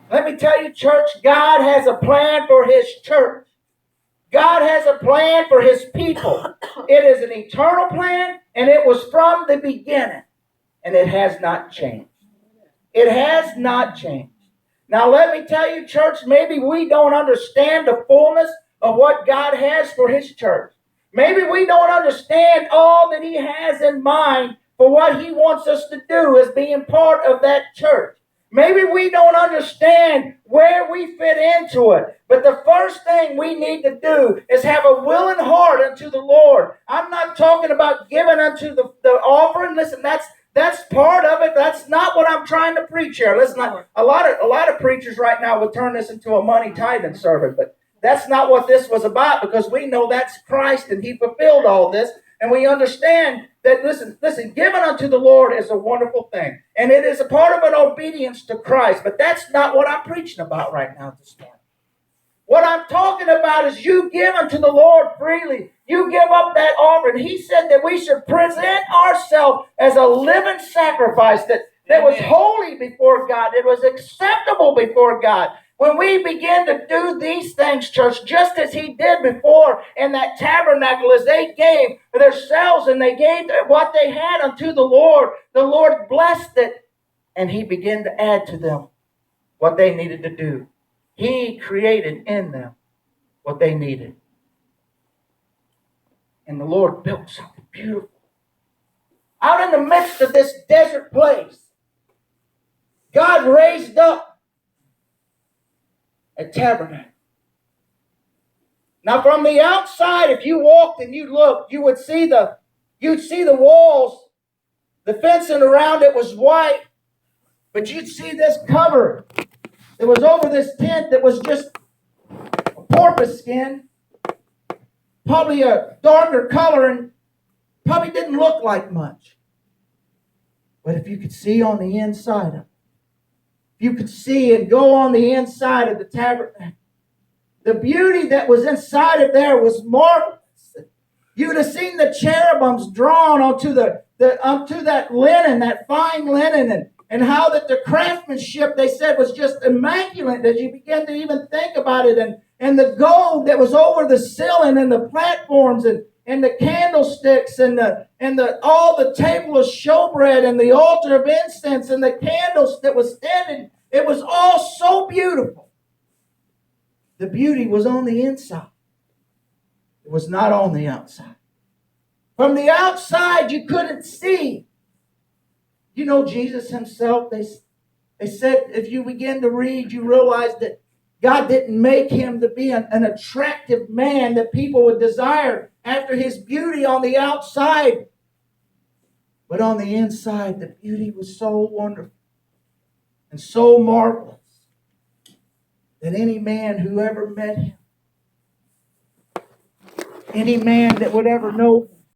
Let me tell you, church, God has a plan for His church. God has a plan for His people. It is an eternal plan, and it was from the beginning, and it has not changed. It has not changed. Now, let me tell you, church, maybe we don't understand the fullness of what God has for His church. Maybe we don't understand all that He has in mind for what He wants us to do as being part of that church. Maybe we don't understand where we fit into it. But the first thing we need to do is have a willing heart unto the Lord. I'm not talking about giving unto the offering. Listen, that's part of it. That's not what I'm trying to preach here. Listen, a lot of preachers right now would turn this into a money tithing service, but that's not what this was about, because we know that's Christ and He fulfilled all this. And we understand that, listen, giving unto the Lord is a wonderful thing. And it is a part of an obedience to Christ. But that's not what I'm preaching about right now this morning. What I'm talking about is you give unto the Lord freely. You give up that offering. He said that we should present ourselves as a living sacrifice that was holy before God. It was acceptable before God. When we begin to do these things, church, just as He did before in that tabernacle, as they gave themselves and they gave what they had unto the Lord blessed it, and He began to add to them what they needed to do. He created in them what they needed. And the Lord built something beautiful. Out in the midst of this desert place, God raised up a tabernacle. Now from the outside, if you walked and you looked, you'd see the walls, the fencing around it was white, but you'd see this cover that was over this tent that was just a porpoise skin, probably a darker color, and probably didn't look like much. But if you could see on the inside of it, if you could see and go on the inside of the tabernacle, the beauty that was inside of there was marvelous. You would have seen the cherubims drawn onto onto that linen, that fine linen, and how that the craftsmanship, they said, was just immaculate as you begin to even think about it. And the gold that was over the ceiling and the platforms and the candlesticks and all the table of showbread and the altar of incense and the candles that was standing, it was all so beautiful. The beauty was on the inside. It was not on the outside. From the outside, you couldn't see. You know, Jesus Himself, they said, if you begin to read, you realize that God didn't make Him to be an attractive man that people would desire after His beauty on the outside. But on the inside, the beauty was so wonderful and so marvelous that any man who ever met Him, any man that would ever know Him,